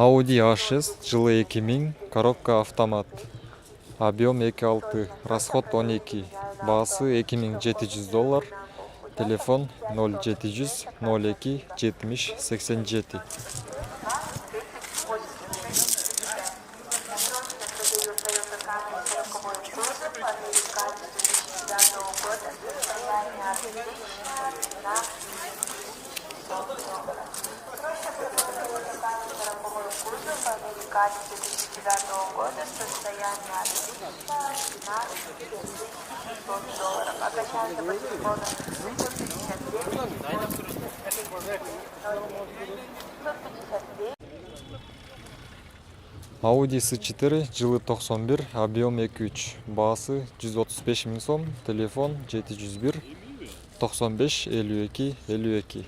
Audi A6 жылы 2000, коробка автомат. Объем 2.6, расход 12, баасы $2700, телефон 0700 02 70 87. Американец 2009 года, состояние отлично, цена $5600. Обращаемся по телефону 159. Audi S4 жылы 91, объем 2.3, баасы 135 000 сом, телефон 701 95 52 52.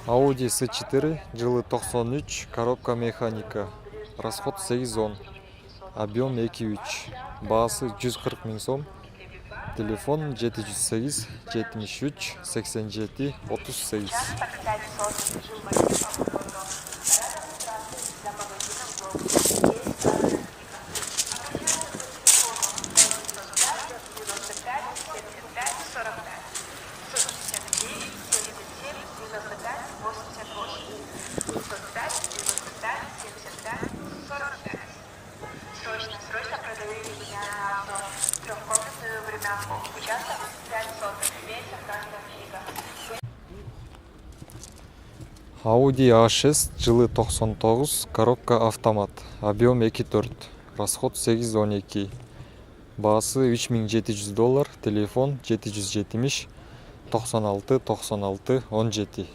Audi S4 жылы 93, коробка механика, расход 8, объем 2.3, баасы 140 000 сом, телефон 708 73 87 38. Срочно продаю меня на авто. Трехкомнатную времянку. Участок 5 соток. Весит каждая книга. Audi A6 жылы 99, коробка автомат, объем 2.4, расход 812, баасы $3700, телефон 770 96 96 17.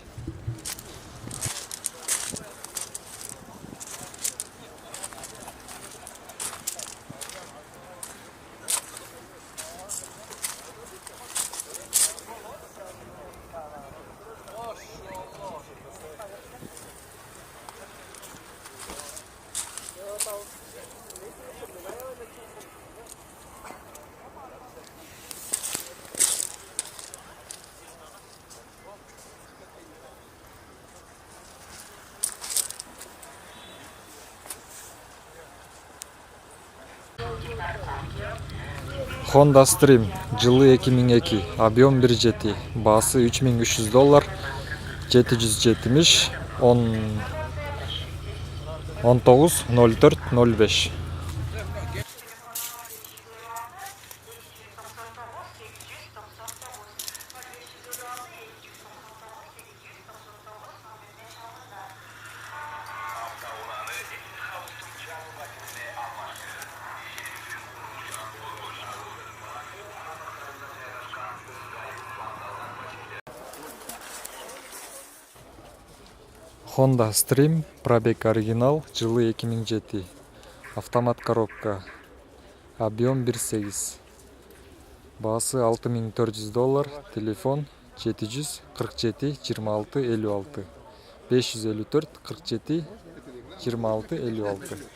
Honda Stream жылы 2002, объем 1.7, баасы $3300, 770 19 04 05. Honda Stream, пробег оригинал, жылы 2007, автомат коробка, объем 1.8, баасы $6400, телефон 747 26 56, 554 47 26 56.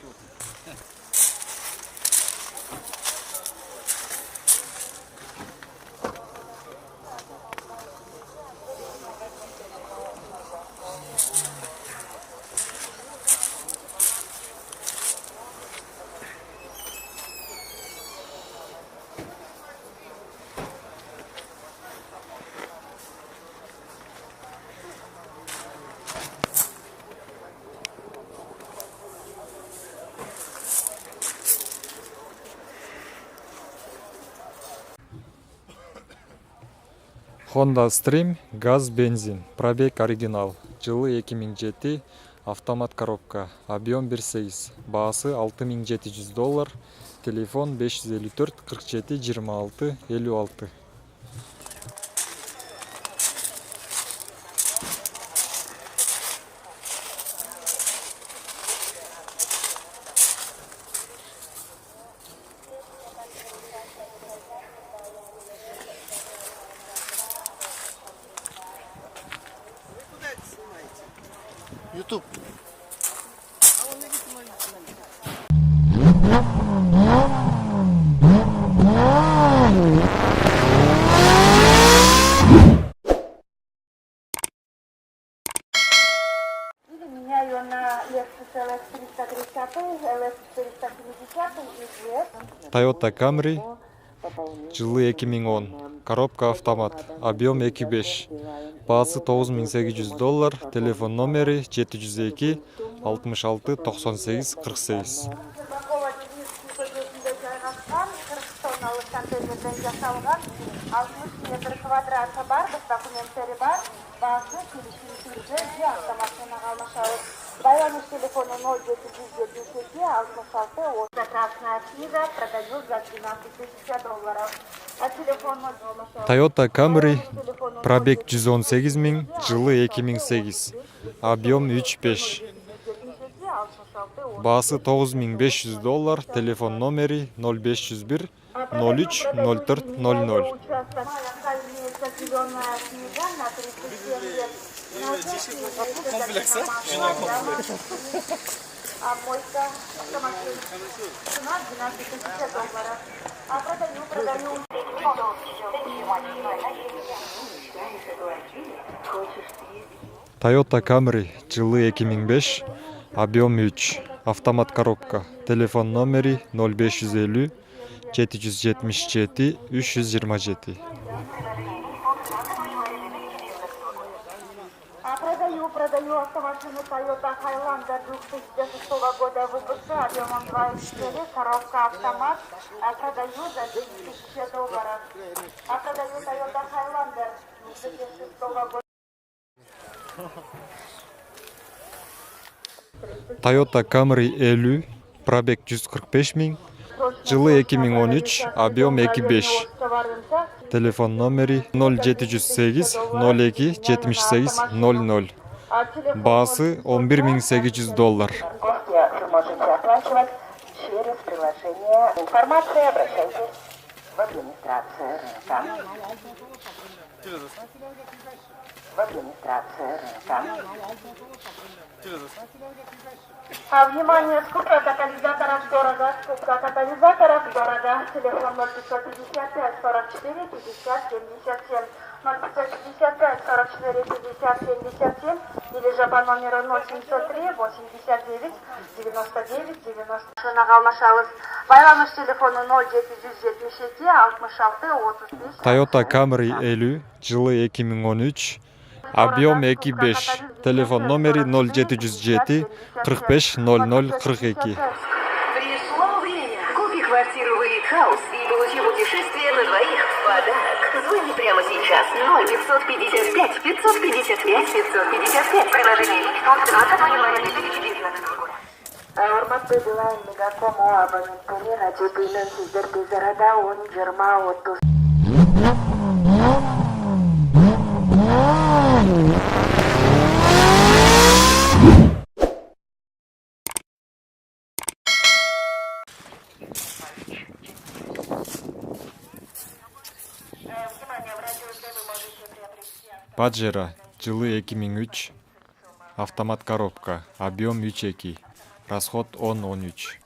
Honda Stream, газ, бензин, пробег оригинал, жылы 2007, автомат коробка, объем 1.8, баасы $6700, Телефон 554 47 26 56. YouTube. Меняю на Lexus LS330, LS470 и GS. Toyota Camry жылы 2010. Коробка автомат. Объем 2.5. Баасы $9800. Телефон номері 702 66 98 48. Бакова Девизский көшесінде жайғасқан, 40 тонналы контейнерден жасалған, 60 метр квадраты бар, біз документтері бар, басы келісімшілігі автомашинаға алмашалып. Байланыс телефоны 0777 66 80. Красная книга, продаю за $12 000. А телефон 0 Toyota Camry пробег 118 000, жылы 2008. Объем 3.5. Баасы $9500. Телефон номері 0501 03 04 00. Зеленая книга на 37 лет. Комплекс, А мойка автомобиль. Цена $12 000. А продаю. Toyota Camry жылы 2005. Объем 3. Автомат коробка. Телефон номері 0550 777 327. Продаю автомашину Toyota Highlander 2006 года выпуска, объемом 2,4, коробка автомат. Продаю за $1000. Продаю Toyota Highlander 2006 года. Toyota Camry 50. Пробег 145 000. Жылы 2013. Объем 2.5. Телефон номері 0708 02 78 00. Баасы $11800. Вы можете оплачивать через приложение. Информация, обращайтесь в администрацию рынка. Внимание, скупка катализаторов дорого. Телефон 0555 44 50 77. 0555 44 50 77. Или же по номеру 0703 89 99 90. Алмашалов. Байланыш телефону 0777 66 35. Toyota Camry 50. Жылы 2013. Объем 2.5. Телефон номері 0707 45 00 42. Пришло время. Купи квартиру в Elite House и получи путешествие на двоих в подарок. Звони прямо сейчас. 0555 555 555. Приложение Elite House 20 января 2019 года. Урматтуу Билайн Мегакому абоненттери радио Билайн сиздер тез арада 10-20-30. Паджеро жылы 2003. Автомат коробка. Объем 3.2. Расход 10-13.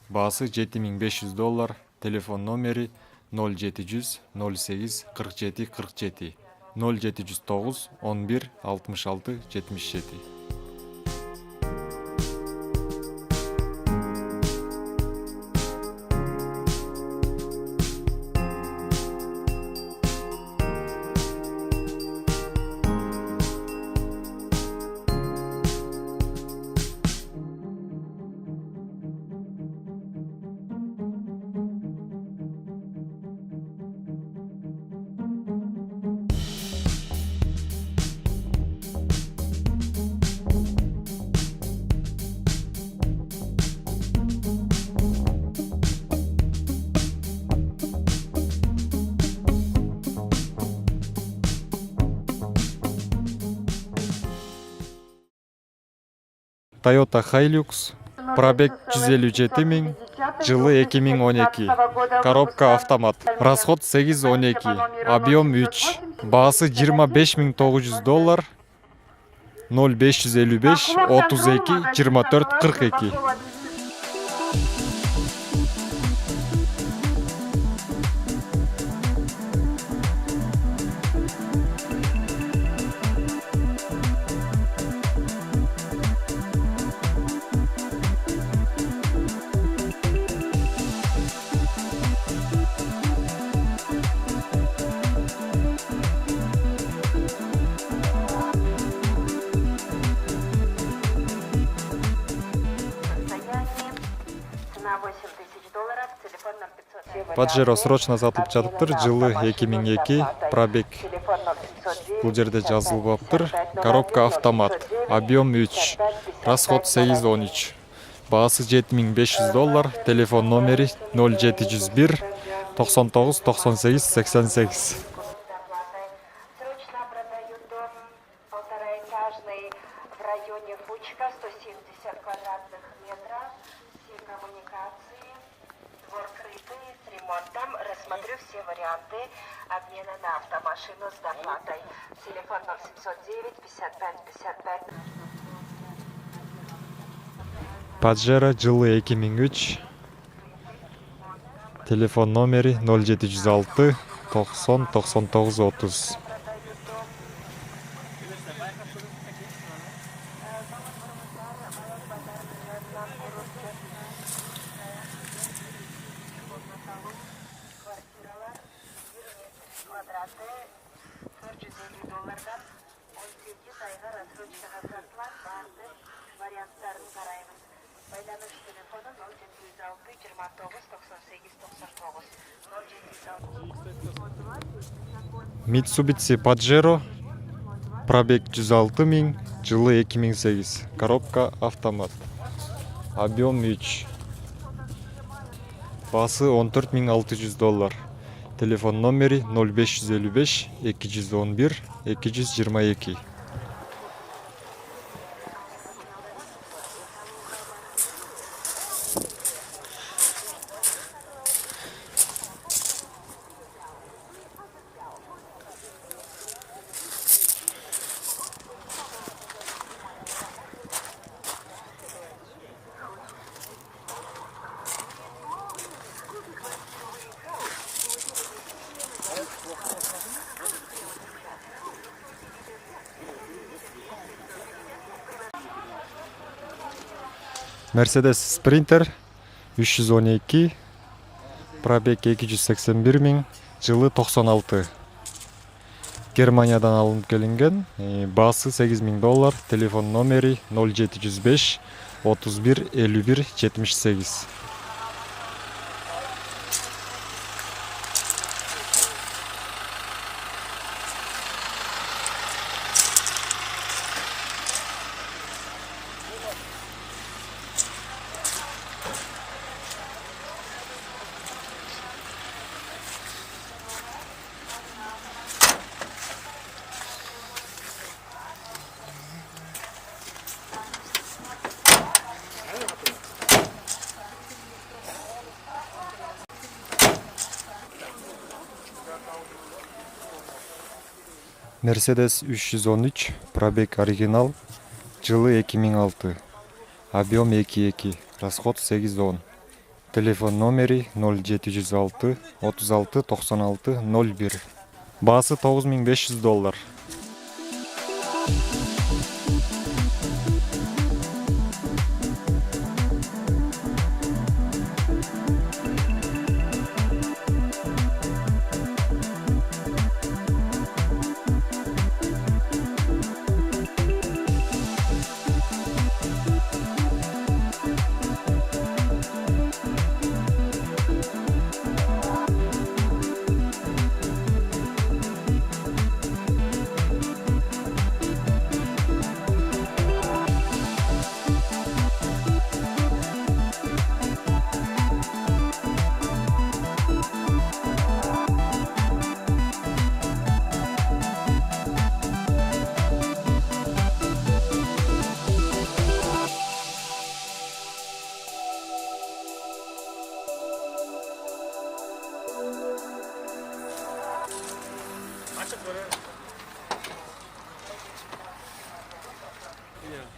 Баасы $7500. Телефон номері 0700 08 47 47. 0709 11 66 77. Toyota Hilux, пробег 157 000, жылы 2012. Коробка автомат. Расход 812, объем 3. Баасы $25 900, 0555 32 24 42. Цена $8000, телефон 0500. Паджеро срочно сатылып жатыптыр. Жылы 2002, пробег бул жерде жазылбаптыр. Коробка автомат, объем 3, расход 813. Баасы $7500, телефон номери 0701 99 98 88. Срочно продают дом, полтораэтажный, в районе Фучка, 170 квадратных метров, все коммуникации, двор крытый, с ремонтом. Рассмотрю все варианты обмена на автомашину с доплатой. Телефон 0709 55 55. Паджеро жылы 2003, телефон номери 0706 90 99 30. Квадраты $450, 18 айга рассрочкага сатылат, бардык варианттарын карайбыз. Байланыш телефону 0706 29 98 99 0706. Mitsubishi Pajero, пробег 106 000, жылы 2008, коробка автомат, объем 3. Баасы $14600, телефон номери 0555 211 222. Mercedes Sprinter 312, пробег 281 000, жылы 96. Германиядан алынып келинген, баасы $8000, телефон номери 0705 31 51 78. Mercedes 313, пробег оригинал, жылы 2006, объем 22, расход 810. Телефон номери 0706 36 96 01. Баасы $9500.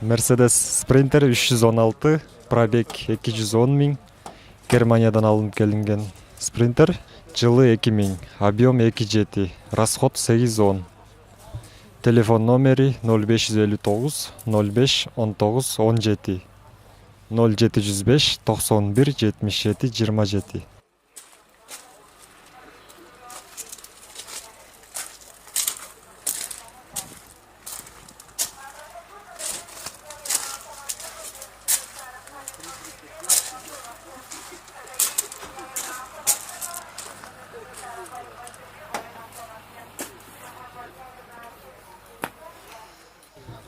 Mercedes Sprinter 316, пробег 210 миң. Германиядан алынып келинген Sprinter. Жылы 2000, объем 2.7, расход 8.10. Телефон номери 0559 05 19 17 0705 91 77 27.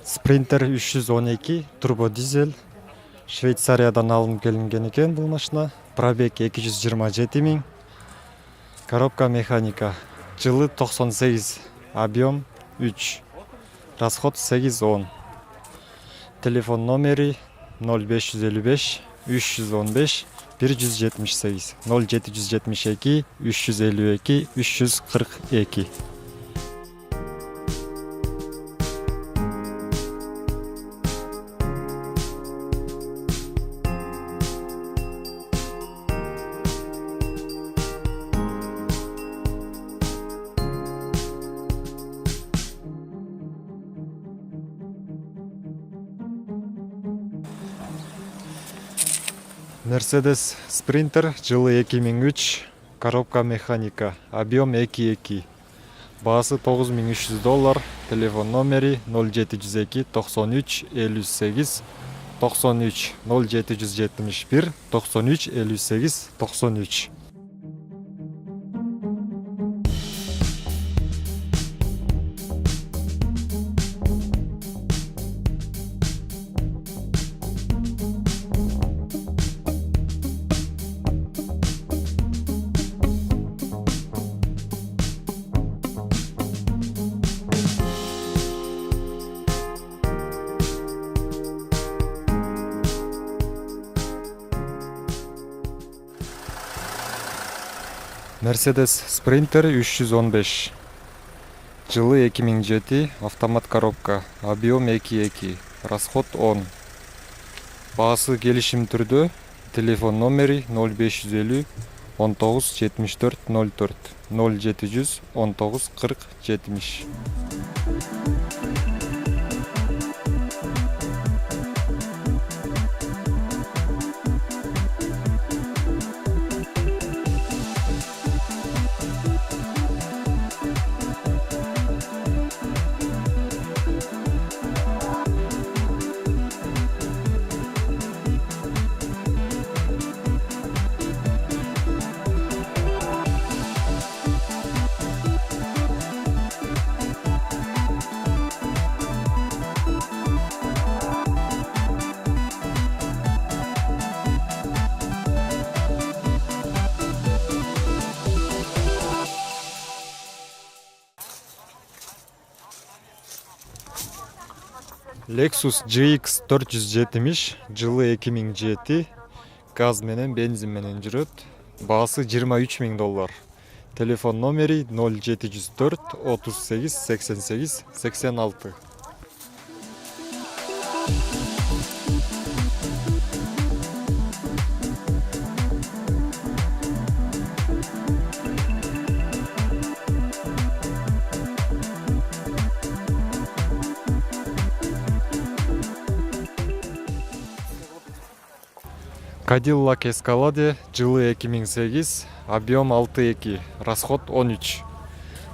Sprinter 312 турбо дизель. Швейцариядан алынып келинген экен бул машина. Пробег 227 миң. Коробка механика. Жылы 98, объем 3. Расход 8.10. Телефон номери 0555 315 178 0772 352 342. Mercedes Sprinter жылы 2003, коробка механика, объем 2.2. Баасы $9300, телефон номери 0702 93 58 93 0771 93 58 93. Mercedes Sprinter 315. Жылы 2007, автомат коробка, объем 2.2, расход 10. Баасы келишим түрдө, телефон номери 0550 19 74 04 0700 19 40 70. Lexus GX 470, жылы 2007, газ менен бензин менен жүрөт. Баасы $23,000. Телефон номери 0704 38 88 86. Cadillac Escalade, жылы 2008, объем 6.2, расход 13.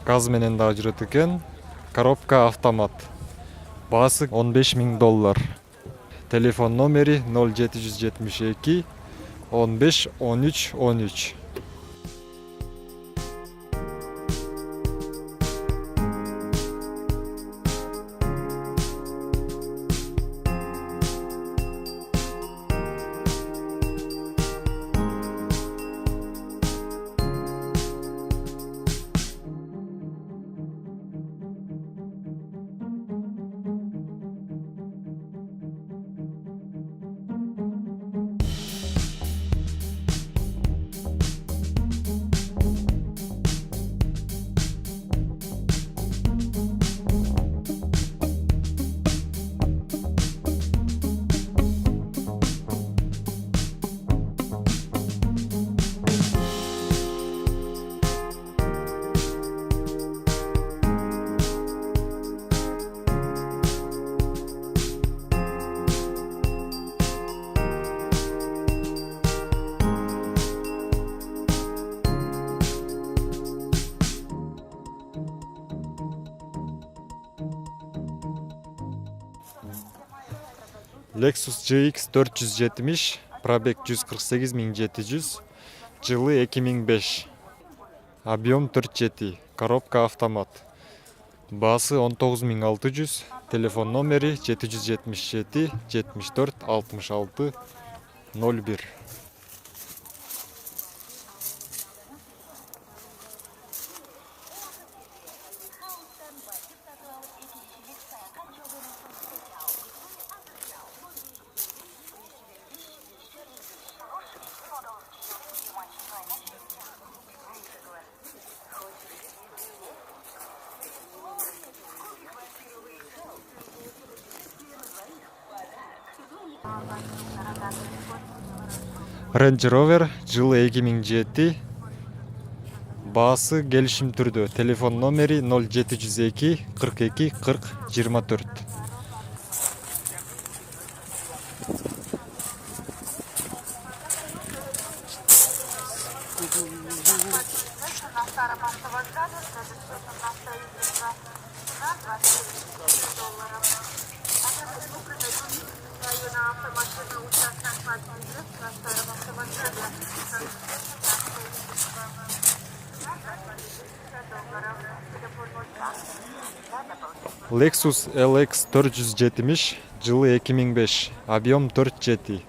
Газ менен да жүрөт экен. Коробка автомат. Баасы $15,000. Телефон номери 0772 15 13 13. Lexus GX 470, пробег 148 700, жылы 2005. Объем 4 коробка автомат. Баасы 19 600, телефон номери 777 74 66 01. Range Rover жылы 2007, баасы келишим түрдө. Телефон номери 0702 42 40 24. На старом автовокзале с расчетом на строительство на $29. А мы продаем свою на автомашину участок подъезд на старом автовокзале с расчетом на строительство на $250. Телефон 02. Lexus LX 470, жылы 2005, объем 47.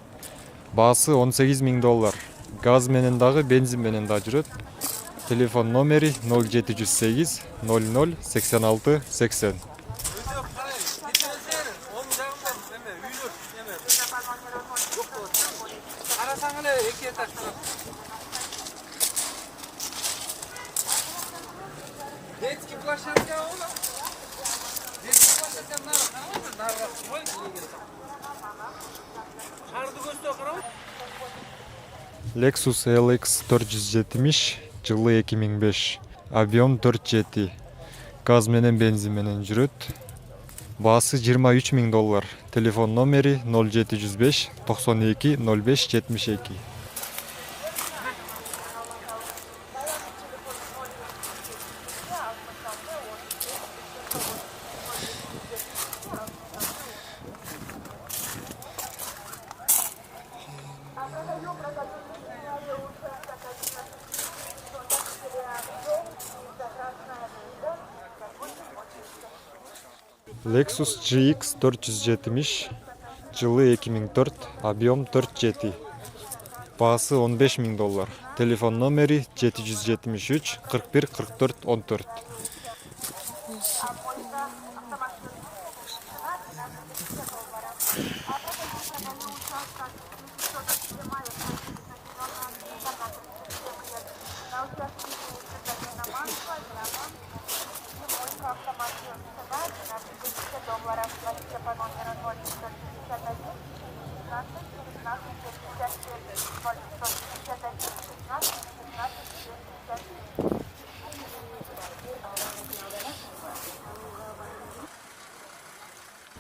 Баасы $18,000. Газ менен дагы, бензин менен да жүрөт. Телефон номери 0708 00 86 80. Детский площадка ола. Детский площадка нарра. Шарды көстө карабы. Lexus LX 470, жылы 2005, объем 47. Газ менен, бензин менен жүрөт. Баасы $23,000. Телефон номери 0705 92 05 72. Lexus GX 470, жылы 2004, объем 47. Баасы $15,000. Телефон номери 773 41 44 14.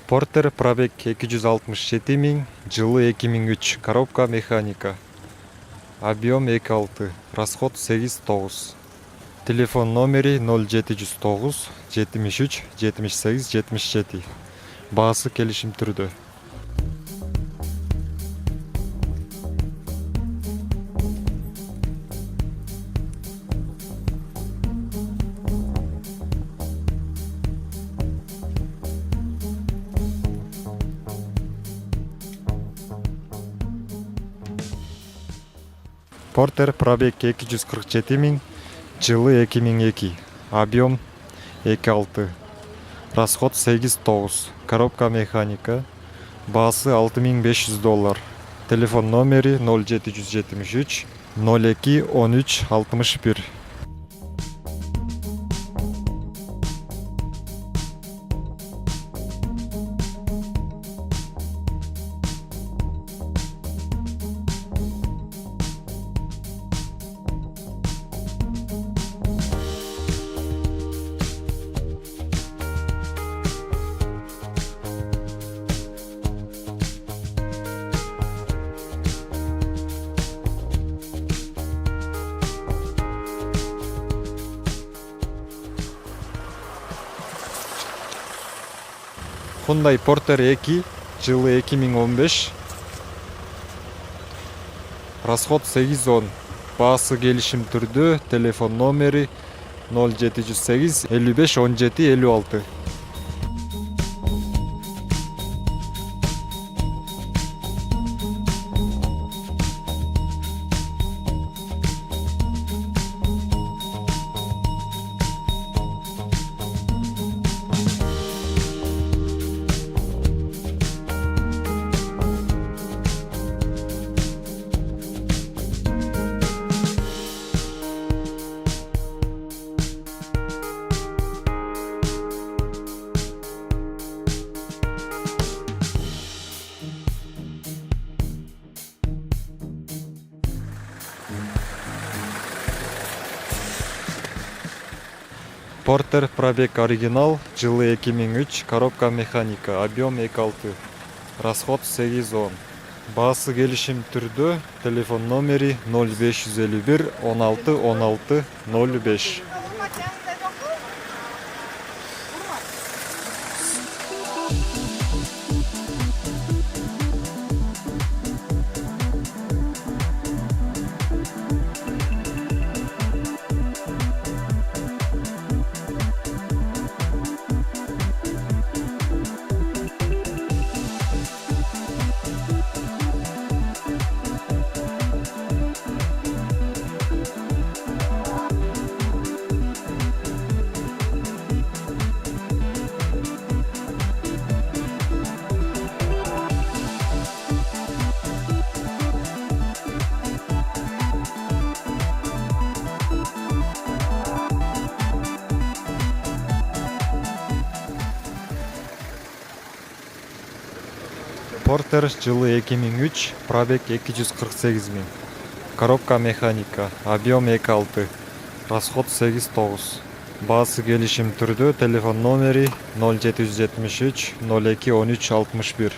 Porter пробег 267 000, жылы 2003, коробка механика. Объем 2,6, расход 8,9. Телефон номери 0709 73 78 77. Баасы келишим түрдө. Porter пробег 247 000, жылы 2002, объем 2,6, расход 8,9, коробка механика, баасы $6,500. Телефон номери 0773 02 13 61. Hyundai Porter 2 жылы 2015. Расход 810. Баасы келишим түрдө. Телефон номери 0708 55 17 56. Портер пробег оригинал, жылы 2003, коробка механика, объем 2.6, расход 810. Баасы келишим түрдө. Телефон номери 0551 16 16 05. Портер жылы 2003, пробег 248 000. Коробка механика, объем 2.6, расход 8.9. Баасы келишим түрдө. Телефон номери 0773 02 13 61.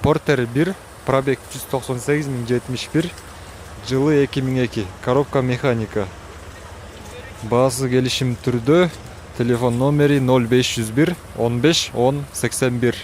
Портер 1, пробег 198 071, жылы 2002, коробка механика. Баасы келишим түрдө. Телефон номери 0501 15 10 81.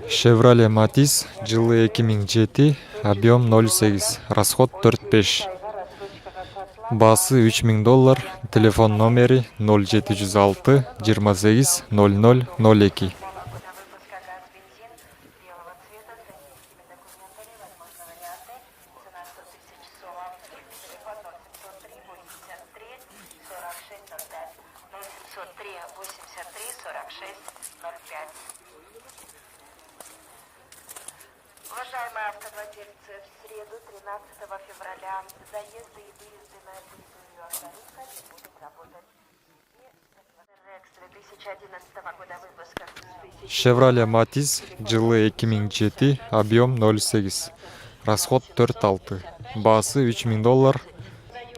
Chevrolet Matiz, жылы 2007, объем 0.8, расход 4.5. Баасы $3000, телефон номери 0706 28 00 02. Уважаемые автовладельцы, в среду 13 февраля заезды и выезды на территорию Антарика не будут работать. Рекс 2011 года выпуска. Chevrolet Matiz, жылы 2007, объем 0.8, расход 4.6. Баасы $3000,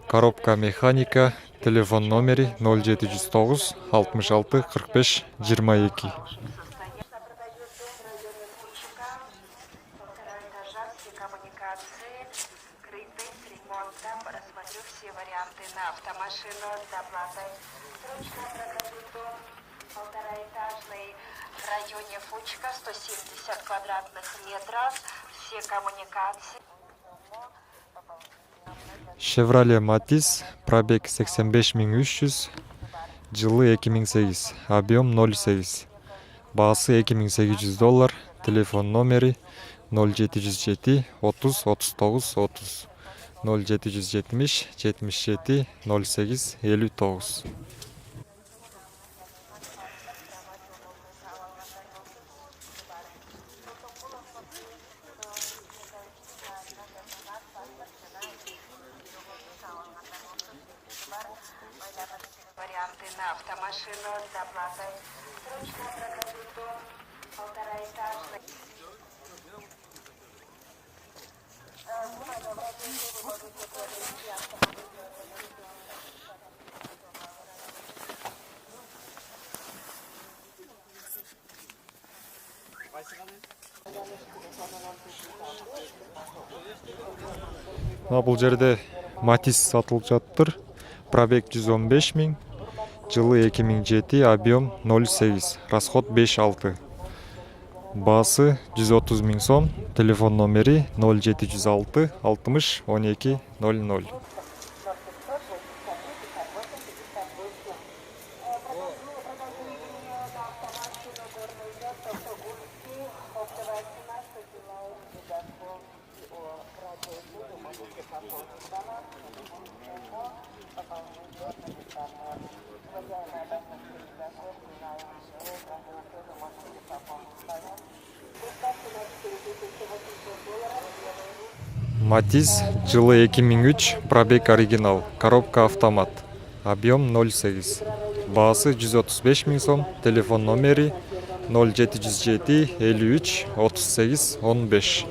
коробка механика, телефон номери 0709 66 45 22. открыты с ремонтом. Рассмотрю все варианты на автомашину с оплатой. Срочно продаю дом полтораэтажный в районе Фучка, 170 квадратных метров. Все коммуникации. Chevrolet Matiz, пробег 85300, жылы 2008, объем 0,8. Баасы $2800, телефон номери 0707 30 39 30, 0770 77 08 59. Варианты на автомашину с оплатой. Срочно продаю дом полтораэтажный. Бул жерде Matiz сатылып жатыр. Пробег 115 000, жылы 2007, объем 0,8, расход 5,6. Баасы 130 000 сом, телефон номери 0706 60 12 00. Matiz, жылы 2003, пробег оригинал, коробка автомат, объем 0,8. Баасы 135 000 сом, телефон номери 0707 53 38 15.